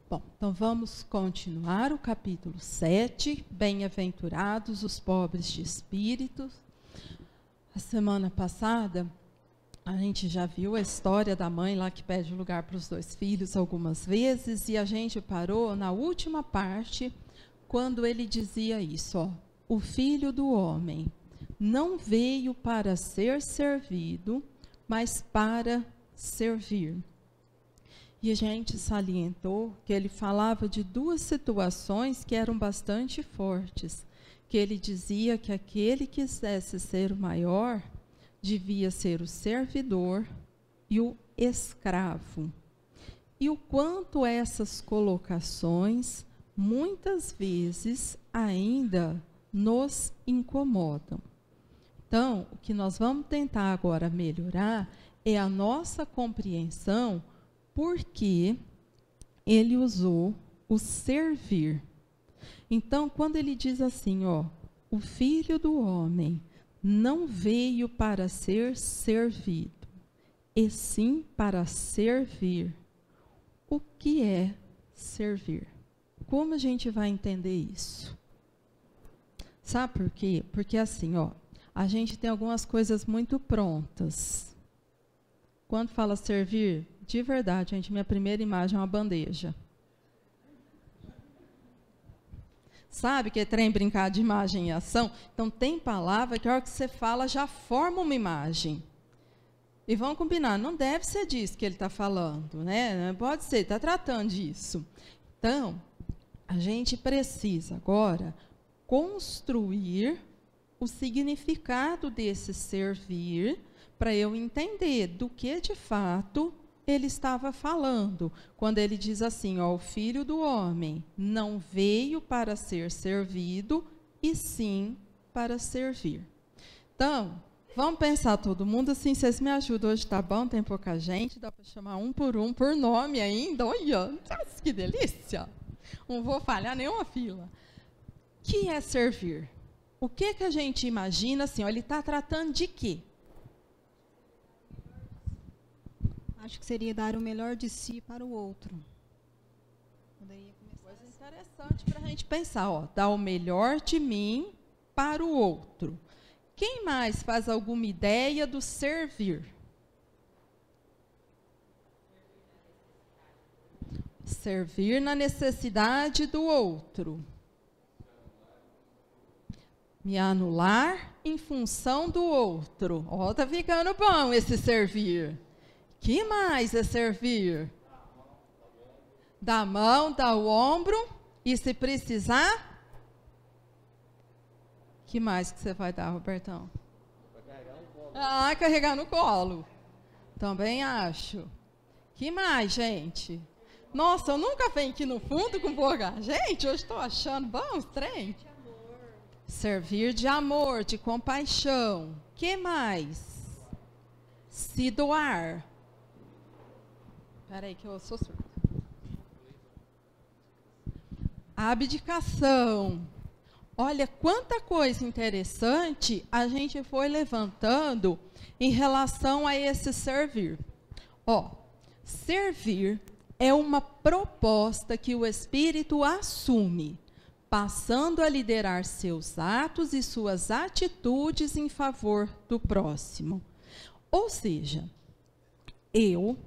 Bom, então vamos continuar o capítulo 7, bem-aventurados os pobres de espírito. A semana passada, a gente já viu a história da mãe lá que pede lugar para os 2 filhos algumas vezes, e a gente parou na última parte, quando ele dizia isso, ó, o Filho do Homem não veio para ser servido, mas para servir. E a gente salientou que ele falava de 2 situações que eram bastante fortes, que ele dizia que aquele que quisesse ser o maior, devia ser o servidor e o escravo. E o quanto essas colocações, muitas vezes, ainda nos incomodam. Então, o que nós vamos tentar agora melhorar é a nossa compreensão porque ele usou o servir. Então, quando ele diz assim, ó, o Filho do Homem não veio para ser servido, e sim para servir. O que é servir? Como a gente vai entender isso? Sabe por quê? Porque assim, ó, a gente tem algumas coisas muito prontas. Quando fala servir, de verdade, gente, minha primeira imagem é uma bandeja. Sabe que é trem brincar de imagem e ação? Então, tem palavra que a hora que você fala já forma uma imagem. E vamos combinar, não deve ser disso que ele está falando, né? Pode ser, está tratando disso. Então, a gente precisa agora construir o significado desse servir para eu entender do que, de fato, ele estava falando, quando ele diz assim, ó, o Filho do Homem não veio para ser servido, e sim para servir. Então, vamos pensar todo mundo assim, vocês me ajudam hoje, tá bom? Tem pouca gente, dá para chamar um, por nome ainda, olha, que delícia! Não vou falhar nenhuma fila. O que é servir? O que a gente imagina assim, ó, ele está tratando de quê? Acho que seria dar o melhor de si para o outro. Poderia começar coisa interessante para a gente pensar, ó, dar o melhor de mim para o outro. Quem mais faz alguma ideia do servir? Servir na necessidade do outro. Me anular em função do outro. Ó, tá ficando bom esse servir. Que mais é servir? Dá a mão, dá o ombro, e se precisar, que mais que você vai dar, Robertão? Carregar no colo. Também acho. Que mais, gente? Nossa, eu nunca venho aqui no fundo com boa. Gente, hoje estou achando bom esse trem. Servir de amor, de compaixão. Que mais? Se doar. Espera aí que eu sou surda. Abdicação. Olha quanta coisa interessante a gente foi levantando em relação a esse servir. Ó, servir é uma proposta que o Espírito assume, passando a liderar seus atos e suas atitudes em favor do próximo. Ou seja, eu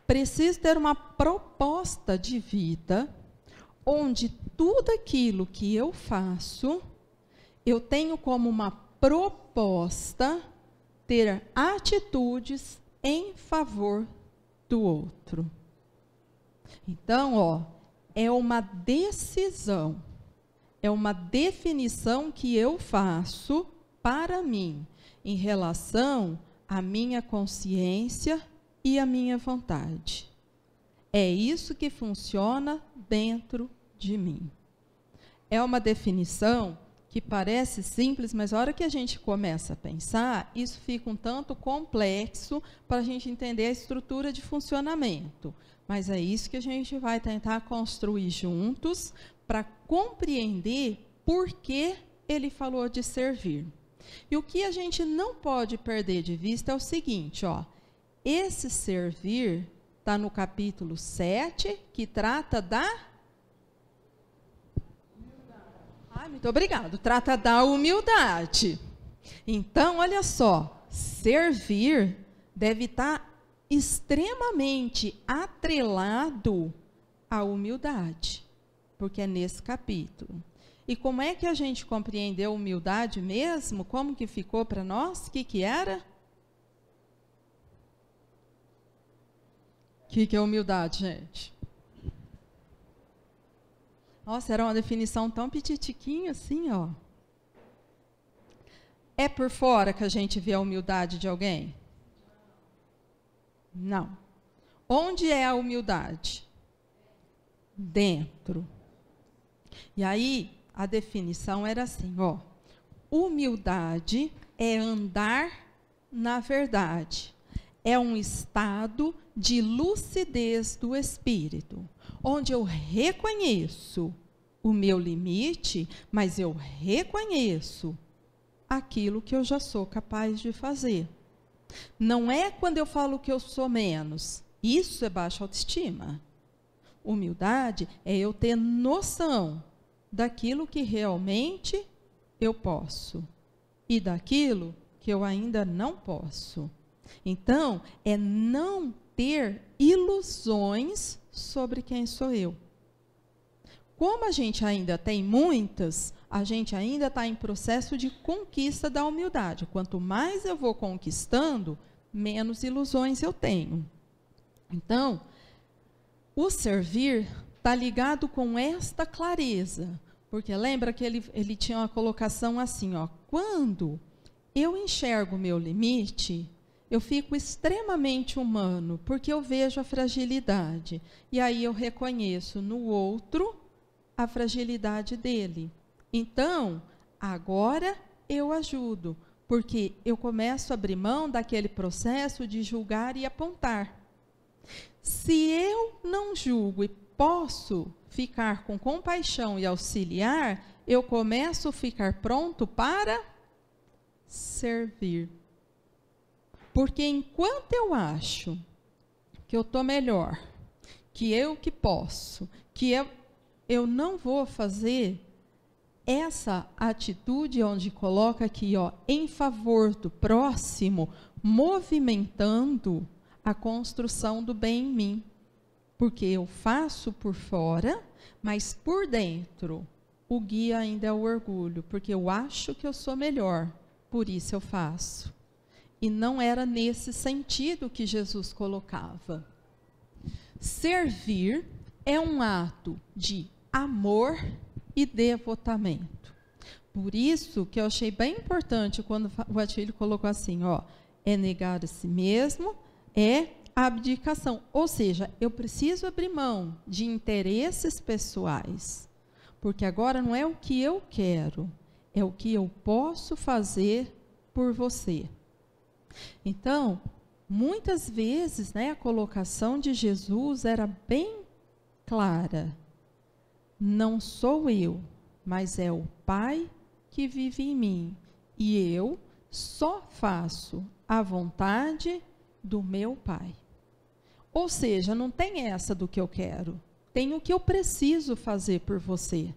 preciso ter uma proposta de vida onde tudo aquilo que eu faço, eu tenho como uma proposta ter atitudes em favor do outro. Então, ó, é uma decisão, é uma definição que eu faço para mim, em relação à minha consciência e a minha vontade. É isso que funciona dentro de mim. É uma definição que parece simples, mas a hora que a gente começa a pensar, isso fica um tanto complexo para a gente entender a estrutura de funcionamento. Mas é isso que a gente vai tentar construir juntos para compreender por que ele falou de servir. E o que a gente não pode perder de vista é o seguinte, ó, esse servir está no capítulo 7, que trata da... muito obrigado. Trata da humildade. Então, olha só, servir deve estar extremamente atrelado à humildade, porque é nesse capítulo. E como é que a gente compreendeu a humildade mesmo? Como que ficou para nós? O que era? O que é humildade, gente? Nossa, era uma definição tão petitiquinha assim, ó. É por fora que a gente vê a humildade de alguém? Não. Onde é a humildade? Dentro. E aí, a definição era assim, ó. Humildade é andar na verdade. É um estado de lucidez do espírito, onde eu reconheço o meu limite, mas eu reconheço aquilo que eu já sou capaz de fazer. Não é quando eu falo que eu sou menos. Isso é baixa autoestima. Humildade é eu ter noção daquilo que realmente eu posso e daquilo que eu ainda não posso. Então, é não ter ilusões sobre quem sou eu. Como a gente ainda tem muitas, a gente ainda está em processo de conquista da humildade. Quanto mais eu vou conquistando, menos ilusões eu tenho. Então, o servir está ligado com esta clareza. Porque lembra que ele tinha uma colocação assim, ó, quando eu enxergo o meu limite, eu fico extremamente humano, porque eu vejo a fragilidade. E aí eu reconheço no outro a fragilidade dele. Então, agora eu ajudo, porque eu começo a abrir mão daquele processo de julgar e apontar. Se eu não julgo e posso ficar com compaixão e auxiliar, eu começo a ficar pronto para servir. Porque enquanto eu acho que eu estou melhor, que eu que posso, que eu não vou fazer essa atitude onde coloca aqui, ó, em favor do próximo, movimentando a construção do bem em mim. Porque eu faço por fora, mas por dentro o guia ainda é o orgulho, porque eu acho que eu sou melhor, por isso eu faço. E não era nesse sentido que Jesus colocava. Servir é um ato de amor e devotamento. Por isso que eu achei bem importante quando o Atílio colocou assim, ó, é negar a si mesmo, é abdicação. Ou seja, eu preciso abrir mão de interesses pessoais, porque agora não é o que eu quero, é o que eu posso fazer por você. Então, muitas vezes, né, a colocação de Jesus era bem clara. Não sou eu, mas é o Pai que vive em mim. E eu só faço a vontade do meu Pai. Ou seja, não tem essa do que eu quero. Tem o que eu preciso fazer por você.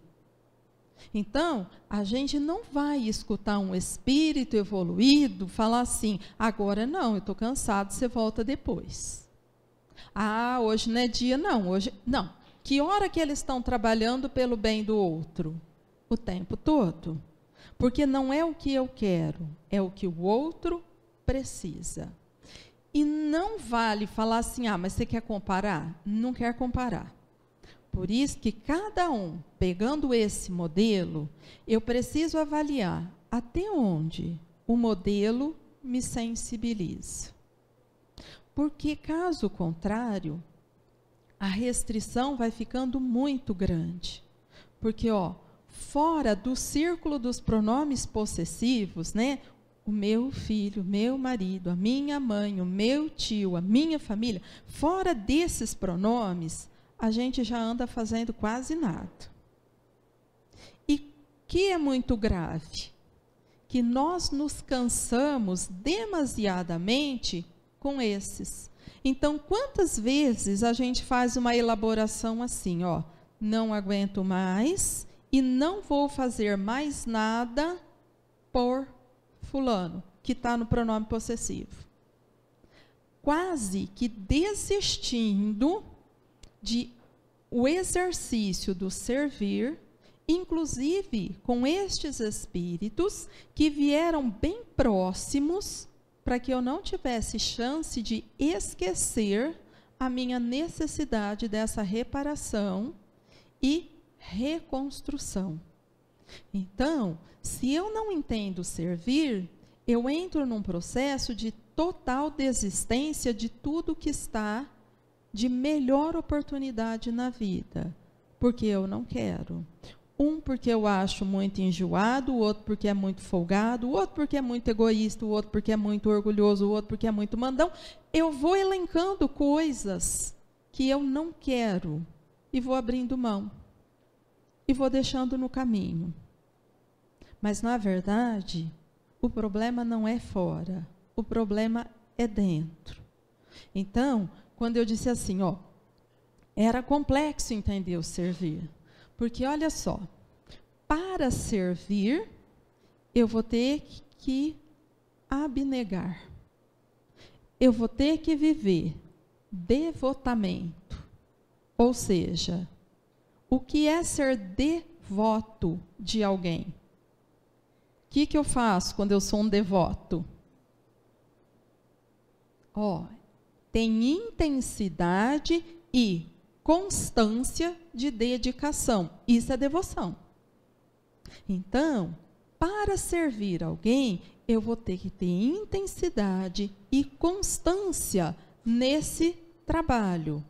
Então, a gente não vai escutar um espírito evoluído falar assim, agora não, eu estou cansado, você volta depois. Ah, hoje não é dia, não. Hoje, não. Que hora que eles estão trabalhando pelo bem do outro? O tempo todo. Porque não é o que eu quero, é o que o outro precisa. E não vale falar assim, ah, mas você quer comparar? Não quer comparar. Por isso que cada um, pegando esse modelo, eu preciso avaliar até onde o modelo me sensibiliza. Porque, caso contrário, a restrição vai ficando muito grande. Porque, ó, fora do círculo dos pronomes possessivos, né? O meu filho, meu marido, a minha mãe, o meu tio, a minha família, fora desses pronomes, a gente já anda fazendo quase nada. E que é muito grave, que nós nos cansamos demasiadamente com esses. Então, quantas vezes a gente faz uma elaboração assim, ó, não aguento mais e não vou fazer mais nada por fulano, que está no pronome possessivo. Quase que desistindo de o exercício do servir, inclusive com estes espíritos que vieram bem próximos, para que eu não tivesse chance de esquecer a minha necessidade dessa reparação e reconstrução. Então, se eu não entendo servir, eu entro num processo de total desistência de tudo que está de melhor oportunidade na vida, porque eu não quero. Um porque eu acho muito enjoado, o outro porque é muito folgado, o outro porque é muito egoísta, o outro porque é muito orgulhoso, o outro porque é muito mandão. Eu vou elencando coisas que eu não quero e vou abrindo mão. E vou deixando no caminho. Mas, na verdade, o problema não é fora, o problema é dentro. Então, quando eu disse assim, ó, era complexo entender o servir. Porque, olha só, para servir, eu vou ter que abnegar. Eu vou ter que viver devotamento. Ou seja, o que é ser devoto de alguém? O que eu faço quando eu sou um devoto? Ó, tem intensidade e constância de dedicação. Isso é devoção. Então, para servir alguém, eu vou ter que ter intensidade e constância nesse trabalho.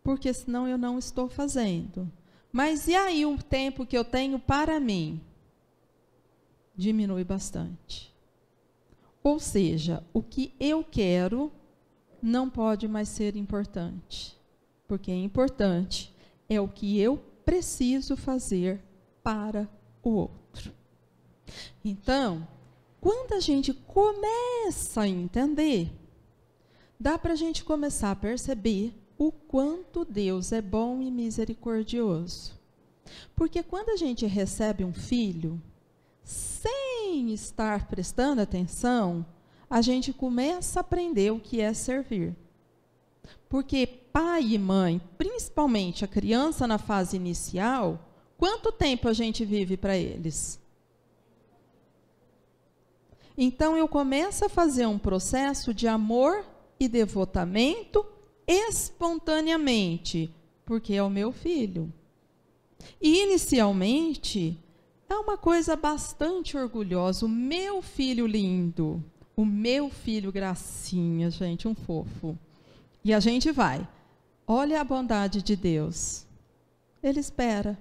Porque senão eu não estou fazendo. Mas e aí o tempo que eu tenho para mim? Diminui bastante. Ou seja, o que eu quero não pode mais ser importante. Porque importante é o que eu preciso fazer para o outro. Então, quando a gente começa a entender, dá para a gente começar a perceber o quanto Deus é bom e misericordioso. Porque quando a gente recebe um filho, sem estar prestando atenção, a gente começa a aprender o que é servir. Porque pai e mãe, principalmente a criança na fase inicial, quanto tempo a gente vive para eles? Então eu começo a fazer um processo de amor e devotamento espontaneamente, porque é o meu filho. E inicialmente é uma coisa bastante orgulhosa, o meu filho lindo, o meu filho gracinha, gente, um fofo. E a gente vai. Olha a bondade de Deus. Ele espera.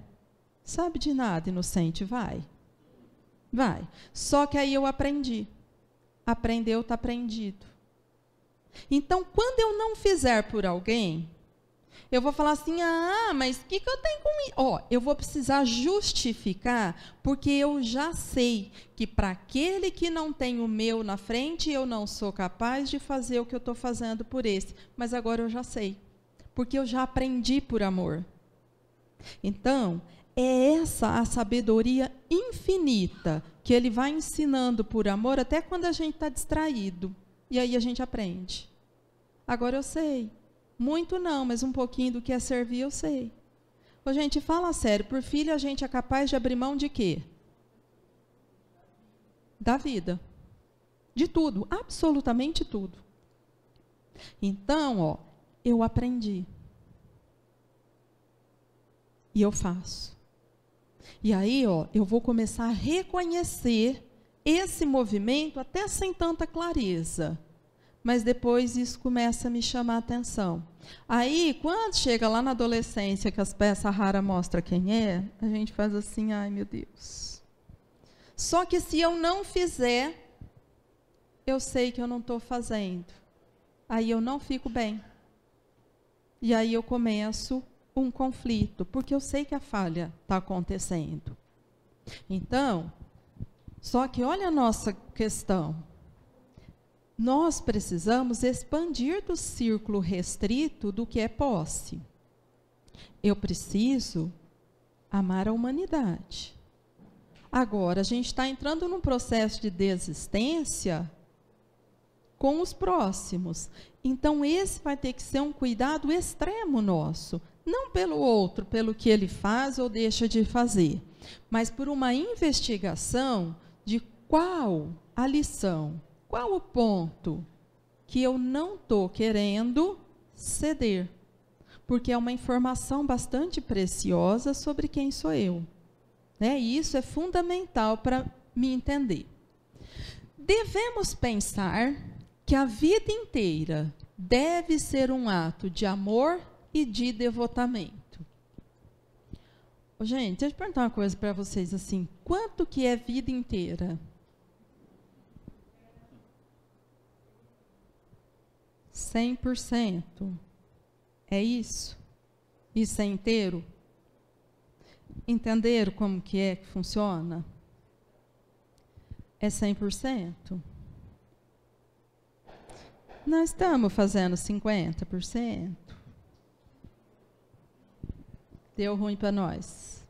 Sabe de nada, inocente, vai. Vai. Só que aí eu aprendi. Aprendeu, está aprendido. Então, quando eu não fizer por alguém, eu vou falar assim, mas o que eu tenho com isso? Ó, eu vou precisar justificar, porque eu já sei que para aquele que não tem o meu na frente, eu não sou capaz de fazer o que eu estou fazendo por esse. Mas agora eu já sei, porque eu já aprendi por amor. Então, é essa a sabedoria infinita que ele vai ensinando por amor, até quando a gente está distraído. E aí a gente aprende. Agora eu sei. Muito não, mas um pouquinho do que é servir eu sei. Ô, gente, fala sério, por filho a gente é capaz de abrir mão de quê? Da vida. De tudo, absolutamente tudo. Então, ó, eu aprendi. E eu faço. E aí, ó, eu vou começar a reconhecer esse movimento até sem tanta clareza. Mas depois isso começa a me chamar a atenção. Aí, quando chega lá na adolescência, que as peças raras mostram quem é, a gente faz assim, ai meu Deus. Só que se eu não fizer, eu sei que eu não estou fazendo. Aí eu não fico bem. E aí eu começo um conflito, porque eu sei que a falha está acontecendo. Então, só que olha a nossa questão. nós precisamos expandir do círculo restrito do que é posse. Eu preciso amar a humanidade. Agora, a gente está entrando num processo de desistência com os próximos. Então, esse vai ter que ser um cuidado extremo nosso. Não pelo outro, pelo que ele faz ou deixa de fazer, mas por uma investigação de qual a lição, qual o ponto que eu não estou querendo ceder. Porque é uma informação bastante preciosa sobre quem sou eu. Né? E isso é fundamental para me entender. Devemos pensar que a vida inteira deve ser um ato de amor e de devotamento. Gente, deixa eu perguntar uma coisa para vocês assim, quanto que é vida inteira? 100%. É isso? Isso é inteiro? Entenderam como que é que funciona? É 100%? Nós estamos fazendo 50%. Deu ruim para nós.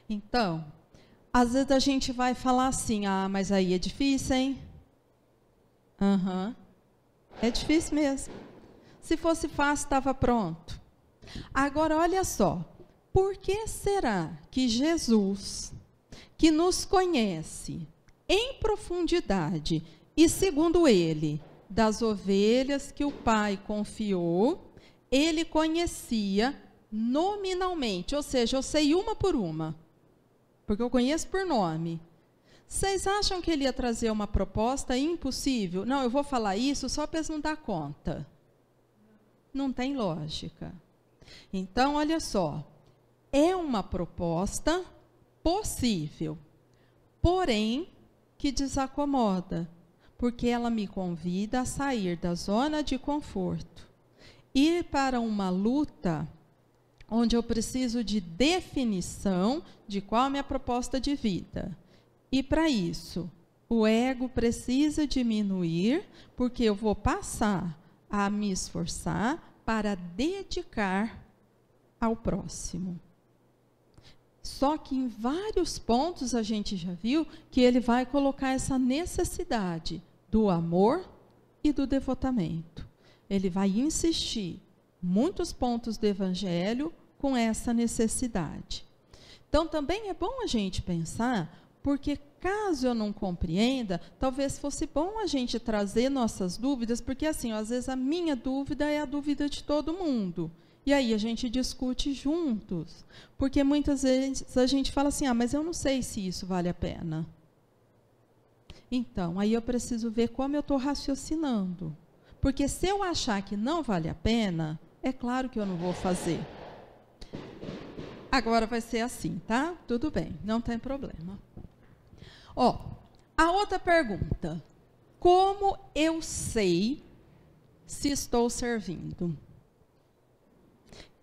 Então, às vezes a gente vai falar assim, mas aí é difícil, hein? É difícil mesmo. Se fosse fácil, estava pronto. Agora, olha só. Por que será que Jesus, que nos conhece em profundidade e, segundo ele, das ovelhas que o Pai confiou, ele conhecia nominalmente, ou seja, eu sei uma por uma, porque eu conheço por nome. Vocês acham que ele ia trazer uma proposta impossível? Não, eu vou falar isso só para eles não dar conta. Não tem lógica. Então, olha só, é uma proposta possível, porém que desacomoda, porque ela me convida a sair da zona de conforto, ir para uma luta onde eu preciso de definição de qual é a minha proposta de vida. E para isso, o ego precisa diminuir, porque eu vou passar a me esforçar para dedicar ao próximo. Só que em vários pontos a gente já viu que ele vai colocar essa necessidade do amor e do devotamento. Ele vai insistir muitos pontos do Evangelho com essa necessidade. Então, também é bom a gente pensar, porque caso eu não compreenda, talvez fosse bom a gente trazer nossas dúvidas, porque assim, às vezes a minha dúvida é a dúvida de todo mundo. E aí a gente discute juntos, porque muitas vezes a gente fala assim, mas eu não sei se isso vale a pena. Então, aí eu preciso ver como eu estou raciocinando. Porque se eu achar que não vale a pena, é claro que eu não vou fazer. Agora vai ser assim, tá? Tudo bem, não tem problema. A outra pergunta. Como eu sei se estou servindo?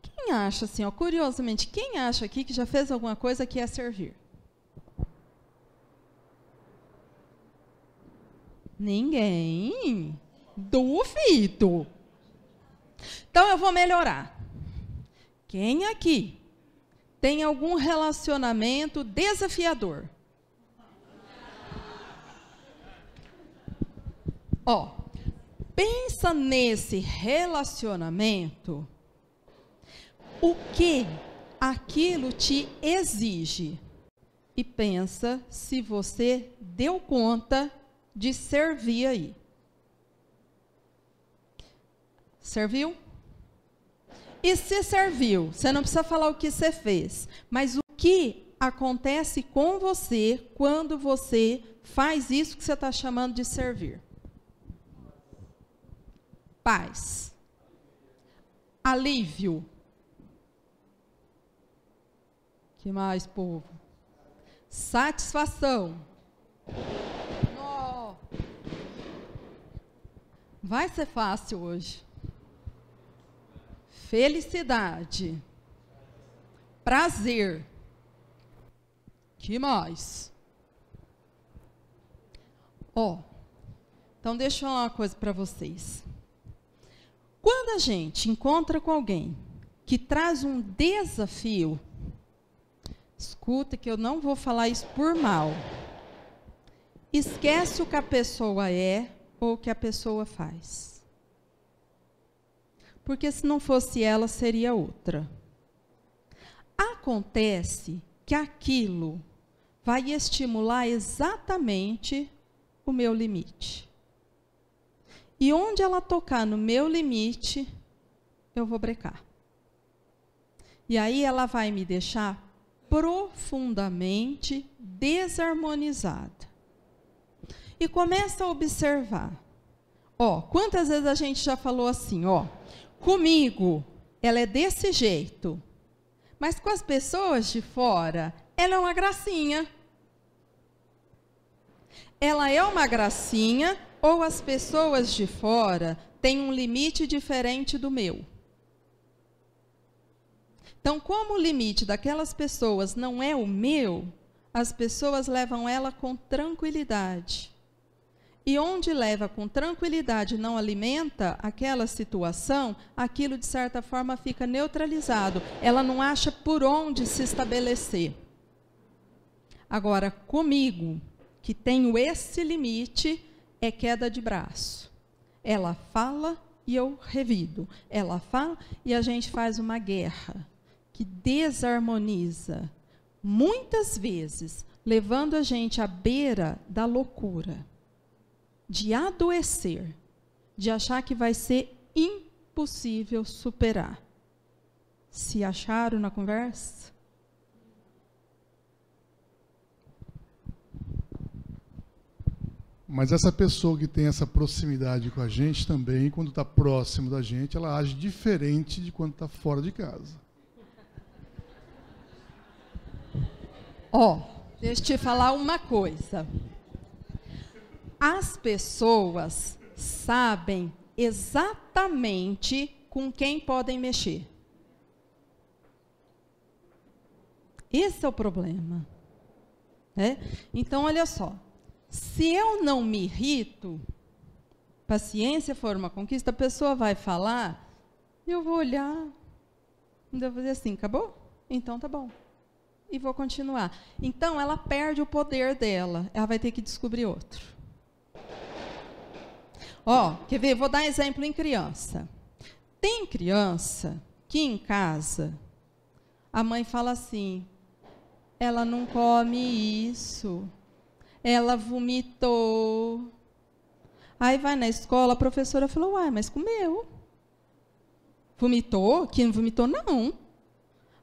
Quem acha assim, curiosamente, quem acha aqui que já fez alguma coisa que é servir? Ninguém? Duvido. Então eu vou melhorar. Quem aqui tem algum relacionamento desafiador? Pensa nesse relacionamento, o que aquilo te exige. E pensa se você deu conta de servir aí. Serviu? E se serviu, você não precisa falar o que você fez, mas o que acontece com você quando você faz isso que você está chamando de servir? Paz. Alívio. Que mais, povo? Satisfação. Oh. Vai ser fácil hoje. Felicidade. Prazer. Que mais? Então Então, deixa eu falar uma coisa para vocês. Quando a gente encontra com alguém que traz um desafio, escuta que eu não vou falar isso por mal. Esquece o que a pessoa é ou o que a pessoa faz. Porque se não fosse ela, seria outra. Acontece que aquilo vai estimular exatamente o meu limite. E onde ela tocar no meu limite, eu vou brecar. E aí ela vai me deixar profundamente desarmonizada. E começa a observar. Quantas vezes a gente já falou assim, comigo ela é desse jeito, mas com as pessoas de fora, ela é uma gracinha. Ela é uma gracinha, ou as pessoas de fora têm um limite diferente do meu. Então, como o limite daquelas pessoas não é o meu, as pessoas levam ela com tranquilidade. E onde leva com tranquilidade, não alimenta aquela situação, aquilo de certa forma fica neutralizado. Ela não acha por onde se estabelecer. Agora, comigo, que tenho esse limite, é queda de braço. Ela fala e eu revido. Ela fala e a gente faz uma guerra que desarmoniza, muitas vezes, levando a gente à beira da loucura, de adoecer, de achar que vai ser impossível superar. Se acharam na conversa? Mas essa pessoa que tem essa proximidade com a gente também, quando está próximo da gente, ela age diferente de quando está fora de casa. Deixa eu te falar uma coisa. As pessoas sabem exatamente com quem podem mexer. Esse é o problema. Então, olha só. Se eu não me irrito, paciência for uma conquista, a pessoa vai falar, eu vou olhar, eu vou dizer assim, acabou? Então tá bom. E vou continuar. Então, ela perde o poder dela. Ela vai ter que descobrir outro. Quer ver? Vou dar exemplo em criança. Tem criança que em casa, a mãe fala assim, ela não come isso, ela vomitou. Aí vai na escola, a professora falou, mas comeu. Vomitou? Quem vomitou, não.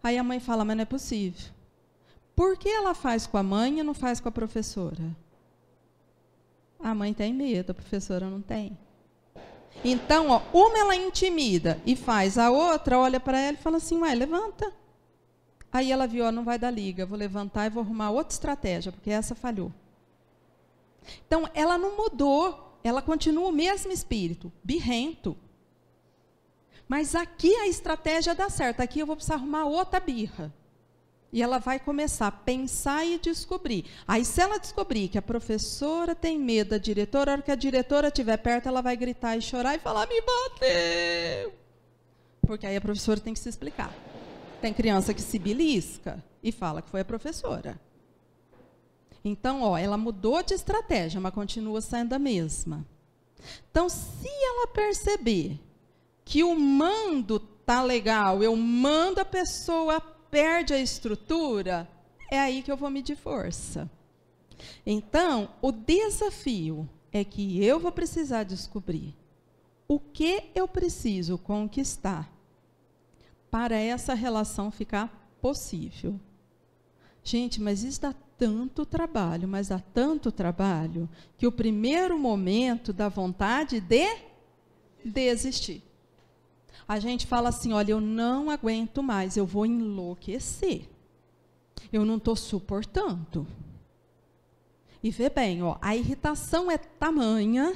Aí a mãe fala, mas não é possível. Por que ela faz com a mãe e não faz com a professora? A mãe tem medo, a professora não tem. Então, uma ela intimida e faz, a outra olha para ela e fala assim, levanta. Aí ela viu, não vai dar liga, vou levantar e vou arrumar outra estratégia, porque essa falhou. Então, ela não mudou, ela continua o mesmo espírito, birrento. Mas aqui a estratégia dá certo, aqui eu vou precisar arrumar outra birra. E ela vai começar a pensar e descobrir. Aí, se ela descobrir que a professora tem medo da diretora, a hora que a diretora estiver perto, ela vai gritar e chorar e falar, me bateu. Porque aí a professora tem que se explicar. Tem criança que se belisca e fala que foi a professora. Então, ela mudou de estratégia, mas continua sendo a mesma. Então, se ela perceber que o mando tá legal, eu mando a pessoa, perde a estrutura, é aí que eu vou medir força. Então, o desafio é que eu vou precisar descobrir o que eu preciso conquistar para essa relação ficar possível. Gente, mas isso dá tanto trabalho, mas dá tanto trabalho, que o primeiro momento dá vontade de desistir. A gente fala assim, olha, eu não aguento mais, eu vou enlouquecer. Eu não estou suportando. E vê bem, a irritação é tamanha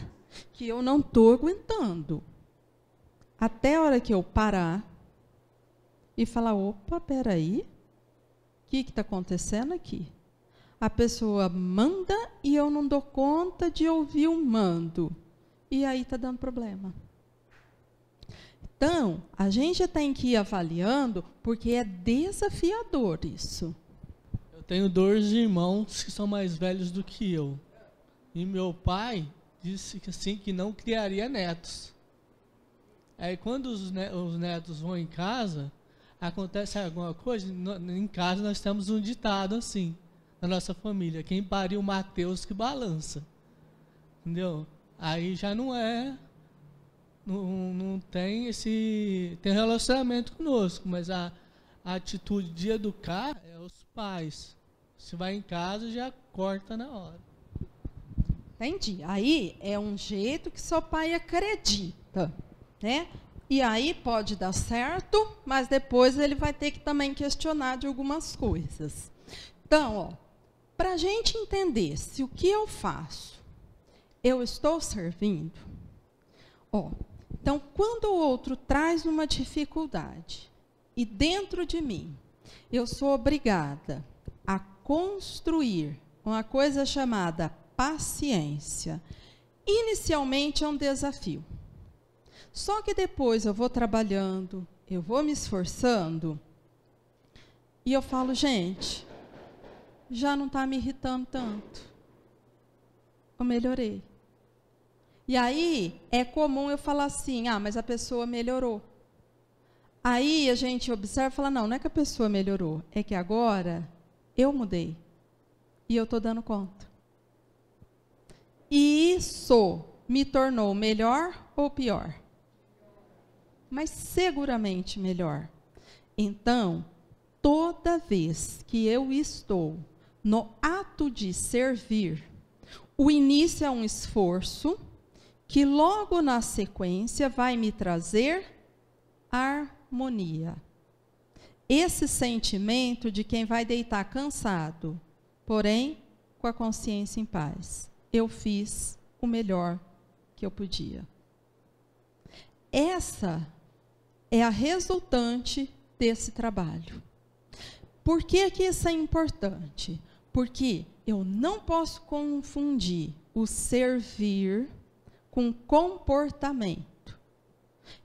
que eu não estou aguentando. Até a hora que eu parar e falar, opa, peraí, o que está acontecendo aqui? A pessoa manda e eu não dou conta de ouvir o mando. e aí está dando problema. Então, a gente tem que ir avaliando, porque é desafiador isso. Eu tenho 2 irmãos que são mais velhos do que eu. E meu pai disse que, assim, que não criaria netos. Aí, quando os netos vão em casa, acontece alguma coisa, em casa nós temos um ditado assim, na nossa família: quem pariu Mateus que balança. Entendeu? Aí já não tem tem relacionamento conosco, mas a atitude de educar é os pais. Se vai em casa, já corta na hora. Entendi. Aí é um jeito que seu pai acredita, né? E aí pode dar certo, mas depois ele vai ter que também questionar de algumas coisas. Então, para a gente entender se o que eu faço, eu estou servindo, então, quando o outro traz uma dificuldade e dentro de mim eu sou obrigada a construir uma coisa chamada paciência, inicialmente é um desafio. Só que depois eu vou trabalhando, eu vou me esforçando e eu falo, gente, já não está me irritando tanto. Eu melhorei. E aí, é comum eu falar assim, mas a pessoa melhorou. Aí a gente observa e fala, não é que a pessoa melhorou, é que agora eu mudei. E eu estou dando conta. E isso me tornou melhor ou pior? Mas seguramente melhor. Então, toda vez que eu estou no ato de servir, o início é um esforço que logo na sequência vai me trazer harmonia. Esse sentimento de quem vai deitar cansado, porém com a consciência em paz. Eu fiz o melhor que eu podia. Essa é a resultante desse trabalho. Por que que isso é importante? Porque eu não posso confundir o servir com comportamento.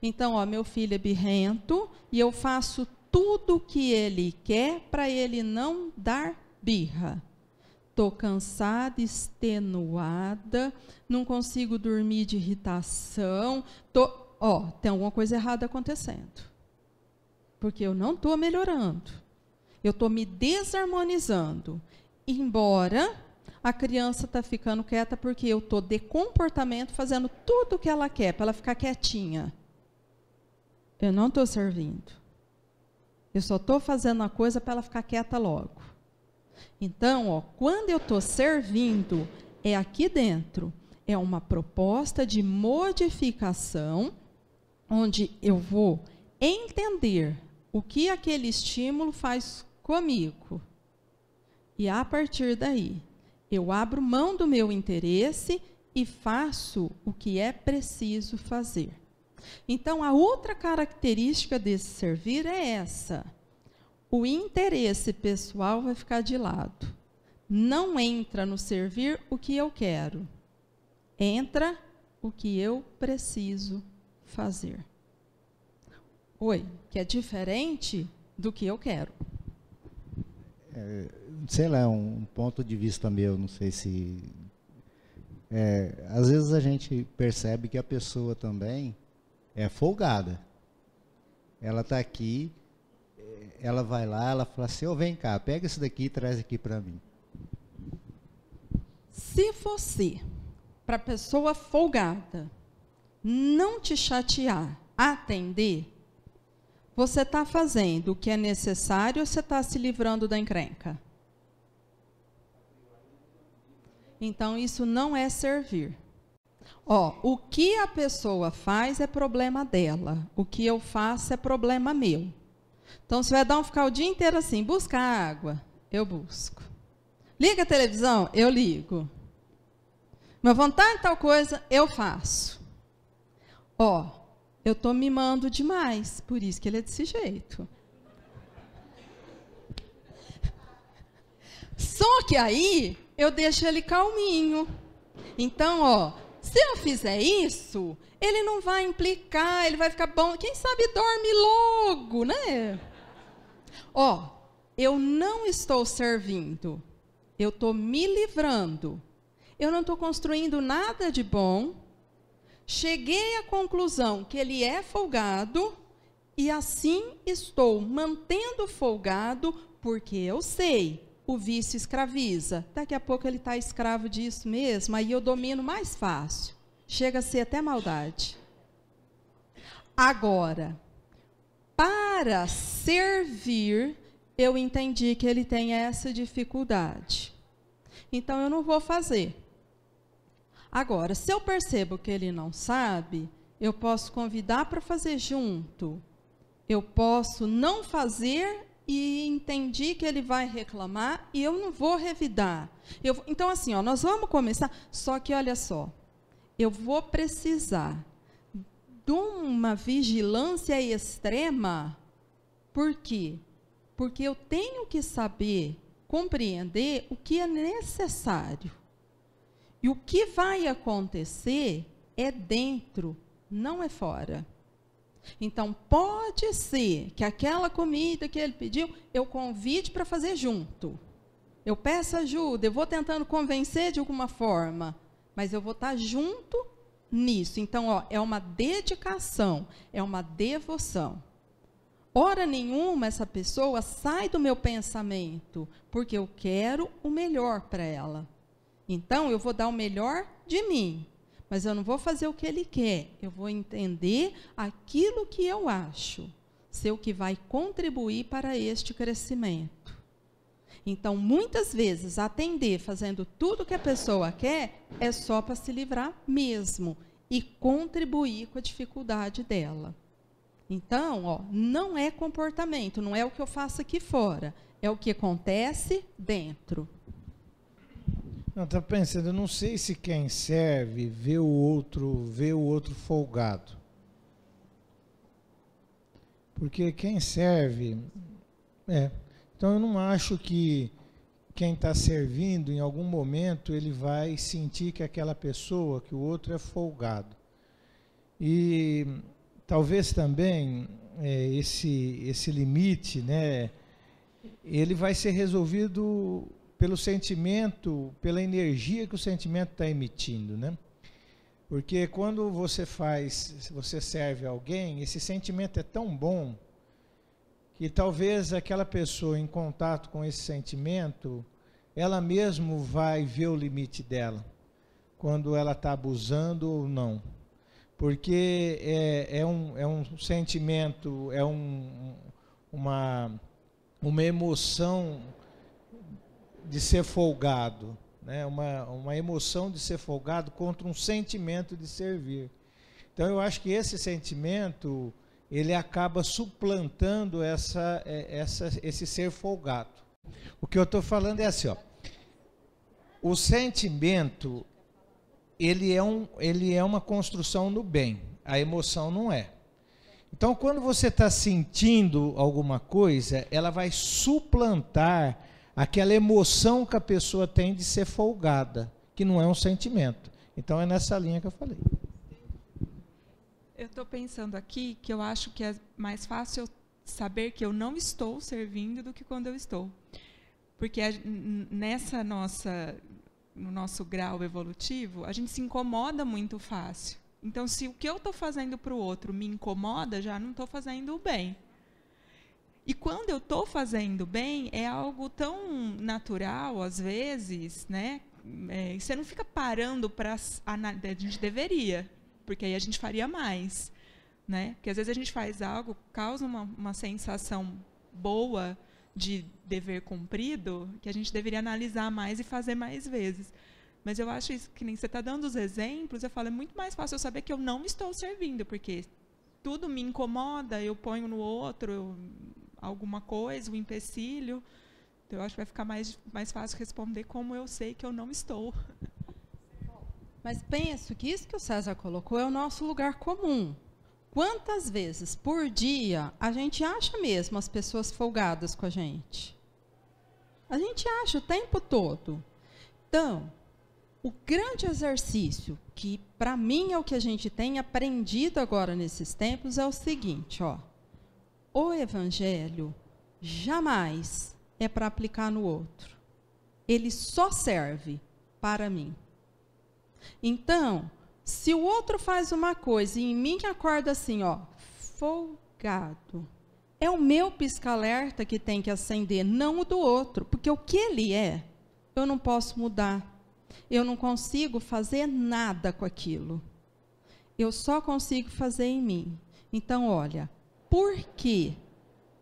Então, meu filho é birrento e eu faço tudo o que ele quer para ele não dar birra. Estou cansada, extenuada, não consigo dormir de irritação. Tem alguma coisa errada acontecendo. Porque eu não estou melhorando. Eu estou me desarmonizando. Embora a criança está ficando quieta porque eu estou de comportamento fazendo tudo o que ela quer, para ela ficar quietinha. Eu não estou servindo. Eu só estou fazendo a coisa para ela ficar quieta logo. Então, quando eu estou servindo, é aqui dentro. É uma proposta de modificação, onde eu vou entender o que aquele estímulo faz comigo. E a partir daí, eu abro mão do meu interesse e faço o que é preciso fazer. Então, a outra característica desse servir é essa. O interesse pessoal vai ficar de lado. Não entra no servir o que eu quero. Entra o que eu preciso fazer. Que é diferente do que eu quero. Sei lá, um ponto de vista meu, não sei se... às vezes a gente percebe que a pessoa também é folgada. Ela está aqui, ela vai lá, ela fala assim, vem cá, pega isso daqui e traz aqui para mim. Se você, para a pessoa folgada, não te chatear, atender, você está fazendo o que é necessário ou você está se livrando da encrenca? Então, isso não é servir. O que a pessoa faz é problema dela. O que eu faço é problema meu. Então, se o Edão ficar o dia inteiro assim, busca água, eu busco. Liga a televisão, eu ligo. Minha vontade de tal coisa, eu faço. Eu estou mimando demais, por isso que ele é desse jeito. Só que aí, eu deixo ele calminho. Então, Se eu fizer isso, ele não vai implicar, ele vai ficar bom. Quem sabe dorme logo, né? Ó, eu não estou servindo, eu estou me livrando. Eu não estou construindo nada de bom. Cheguei à conclusão que ele é folgado e assim estou mantendo folgado porque eu sei, o vício escraviza. Daqui a pouco ele está escravo disso mesmo, aí eu domino mais fácil. Chega a ser até maldade. Agora, para servir, eu entendi que ele tem essa dificuldade. Então, eu não vou fazer. Agora, se eu percebo que ele não sabe, eu posso convidar para fazer junto. Eu posso não fazer e entendi que ele vai reclamar e eu não vou revidar. Então, assim, ó, nós vamos começar, só que olha só, eu vou precisar de uma vigilância extrema. Por quê? Porque eu tenho que saber, compreender o que é necessário. E o que vai acontecer é dentro, não é fora. Então, pode ser que aquela comida que ele pediu, eu convide para fazer junto. Eu peço ajuda, eu vou tentando convencer de alguma forma, mas eu vou estar junto nisso. Então, ó, é uma dedicação, é uma devoção. Hora nenhuma essa pessoa sai do meu pensamento, porque eu quero o melhor para ela. Então, eu vou dar o melhor de mim, mas eu não vou fazer o que ele quer. Eu vou entender aquilo que eu acho ser o que vai contribuir para este crescimento. Então, muitas vezes, atender fazendo tudo o que a pessoa quer é só para se livrar mesmo e contribuir com a dificuldade dela. Então, ó, não é comportamento, não é o que eu faço aqui fora, é o que acontece dentro. Não, estou pensando, eu não sei se quem serve vê o outro folgado. Porque quem serve... Então eu não acho que quem está servindo, em algum momento, ele vai sentir que aquela pessoa, que o outro é folgado. E talvez também esse limite, né, ele vai ser resolvido pelo sentimento, pela energia que o sentimento está emitindo, né? Porque quando você serve alguém, esse sentimento é tão bom que talvez aquela pessoa em contato com esse sentimento, ela mesmo vai ver o limite dela, quando ela está abusando ou não. Porque é um sentimento, é uma emoção de ser folgado, né? Uma emoção de ser folgado contra um sentimento de servir. Então eu acho que esse sentimento, ele acaba suplantando esse ser folgado. O que eu estou falando é assim, ó, o sentimento, ele é uma construção no bem, a emoção não é. Então quando você está sentindo alguma coisa, ela vai suplantar aquela emoção que a pessoa tem de ser folgada, que não é um sentimento. Então é nessa linha que eu falei. Eu estou pensando aqui que eu acho que é mais fácil saber que eu não estou servindo do que quando eu estou. Porque no nosso grau evolutivo, a gente se incomoda muito fácil. Então, se o que eu estou fazendo para o outro me incomoda, já não estou fazendo o bem. E quando eu estou fazendo bem, é algo tão natural, às vezes, né? Você não fica parando para analisar, a gente deveria, porque aí a gente faria mais, né? Porque às vezes a gente faz algo, causa uma sensação boa de dever cumprido, que a gente deveria analisar mais e fazer mais vezes. Mas eu acho isso, que nem você está dando os exemplos, eu falo, é muito mais fácil eu saber que eu não estou servindo, porque tudo me incomoda, eu ponho no outro alguma coisa, um empecilho. Então, eu acho que vai ficar mais fácil responder como eu sei que eu não estou. Mas penso que isso que o César colocou é o nosso lugar comum. Quantas vezes por dia a gente acha mesmo as pessoas folgadas com a gente? A gente acha o tempo todo. Então, o grande exercício, que para mim é o que a gente tem aprendido agora nesses tempos, é o seguinte, ó. O evangelho jamais é para aplicar no outro. Ele só serve para mim. Então, se o outro faz uma coisa e em mim acorda assim, ó, folgado, é o meu pisca-alerta que tem que acender, não o do outro, porque o que ele é, eu não posso mudar. Eu não consigo fazer nada com aquilo. Eu só consigo fazer em mim. Então, olha, por que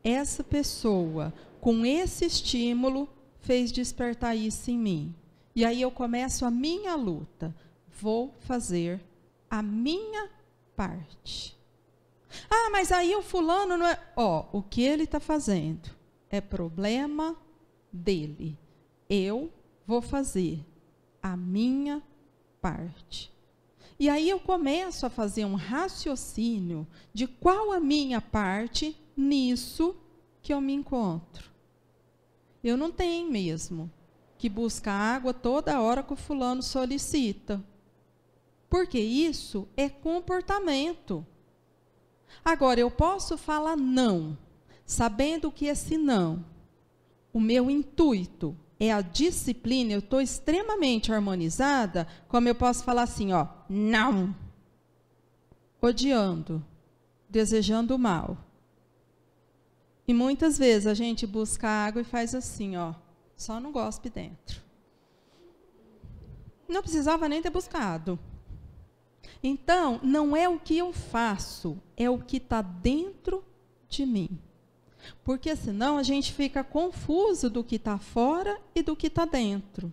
essa pessoa, com esse estímulo, fez despertar isso em mim? E aí eu começo a minha luta. Vou fazer a minha parte. Ah, mas aí o fulano não é... Ó, o que ele está fazendo é problema dele. Eu vou fazer a minha parte. E aí eu começo a fazer um raciocínio de qual a minha parte nisso que eu me encontro. Eu não tenho mesmo que buscar água toda hora que o fulano solicita. Porque isso é comportamento. Agora, eu posso falar não, sabendo que esse não, o meu intuito é a disciplina, eu estou extremamente harmonizada, como eu posso falar assim, ó, não, odiando, desejando o mal. E muitas vezes a gente busca água e faz assim, ó, só no gospe dentro. Não precisava nem ter buscado. Então, não é o que eu faço, é o que está dentro de mim. Porque senão a gente fica confuso do que está fora e do que está dentro.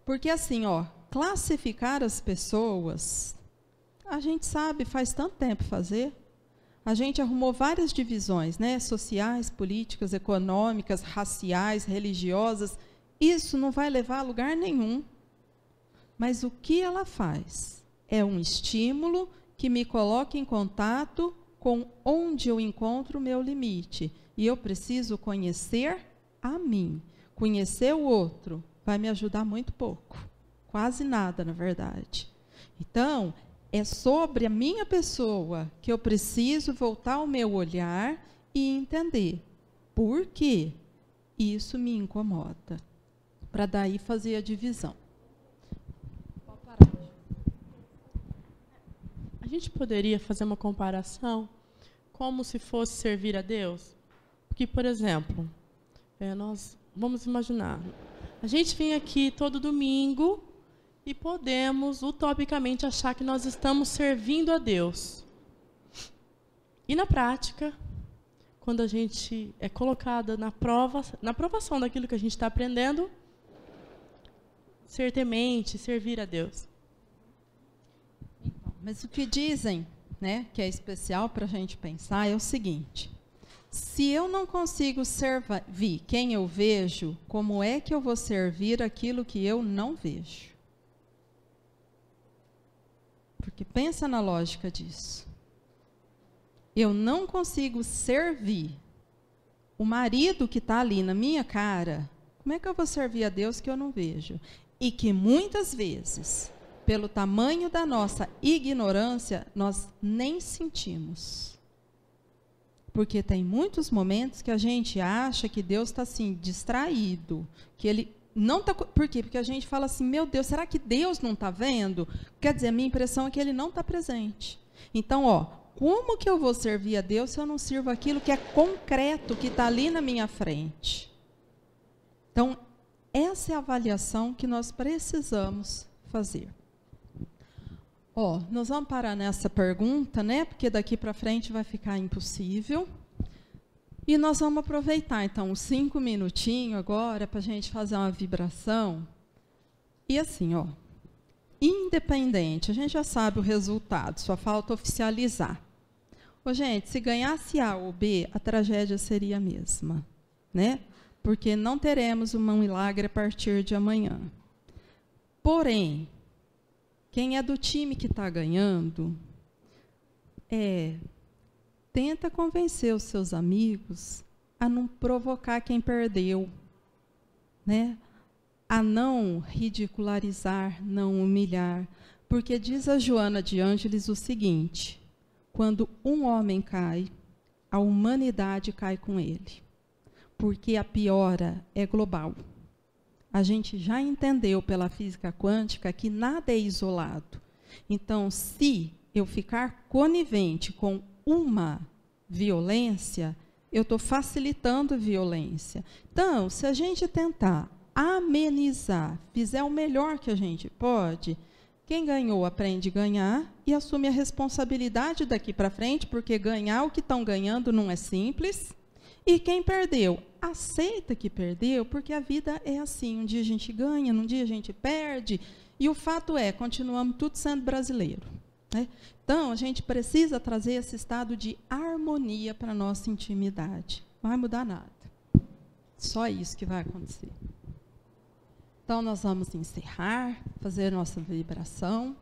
Porque assim, ó, classificar as pessoas, a gente sabe, faz tanto tempo fazer. A gente arrumou várias divisões, né? Sociais, políticas, econômicas, raciais, religiosas. Isso não vai levar a lugar nenhum. Mas o que ela faz? É um estímulo que me coloca em contato com onde eu encontro o meu limite. E eu preciso conhecer a mim. Conhecer o outro vai me ajudar muito pouco. Quase nada, na verdade. Então, é sobre a minha pessoa que eu preciso voltar o meu olhar e entender por que isso me incomoda. Para daí fazer a divisão. A gente poderia fazer uma comparação como se fosse servir a Deus? Porque, por exemplo, nós vamos imaginar, a gente vem aqui todo domingo e podemos, utopicamente, achar que nós estamos servindo a Deus. E, na prática, quando a gente é colocada na provação daquilo que a gente está aprendendo, ser temente, servir a Deus. Mas o que dizem, né, que é especial para a gente pensar é o seguinte: se eu não consigo servir quem eu vejo, como é que eu vou servir aquilo que eu não vejo? Porque pensa na lógica disso. Eu não consigo servir o marido que está ali na minha cara, como é que eu vou servir a Deus que eu não vejo? E que muitas vezes, pelo tamanho da nossa ignorância, nós nem sentimos. Porque tem muitos momentos que a gente acha que Deus está assim, distraído, que Ele não está... Por quê? Porque a gente fala assim, meu Deus, será que Deus não está vendo? Quer dizer, a minha impressão é que Ele não está presente. Então, ó, como que eu vou servir a Deus se eu não sirvo aquilo que é concreto, que está ali na minha frente? Então, essa é a avaliação que nós precisamos fazer. Ó, nós vamos parar nessa pergunta, né? Porque daqui para frente vai ficar impossível. E nós vamos aproveitar, então, uns 5 minutinhos agora para a gente fazer uma vibração. E assim, ó, independente, a gente já sabe o resultado, só falta oficializar. Ô, gente, se ganhasse A ou B, a tragédia seria a mesma, né? Porque não teremos um milagre a partir de amanhã. Porém, quem é do time que está ganhando, tenta convencer os seus amigos a não provocar quem perdeu, né? a não ridicularizar, não humilhar, porque diz a Joana de Ângeles o seguinte: quando um homem cai, a humanidade cai com ele, porque a piora é global. A gente já entendeu pela física quântica que nada é isolado. Então, se eu ficar conivente com uma violência, eu estou facilitando a violência. Então, se a gente tentar amenizar, fizer o melhor que a gente pode, quem ganhou aprende a ganhar e assume a responsabilidade daqui para frente, porque ganhar o que estão ganhando não é simples. E quem perdeu, aceita que perdeu, porque a vida é assim. Um dia a gente ganha, um dia a gente perde. E o fato é, continuamos tudo sendo brasileiro, né? Então, a gente precisa trazer esse estado de harmonia para a nossa intimidade. Não vai mudar nada. Só isso que vai acontecer. Então, nós vamos encerrar, fazer nossa vibração.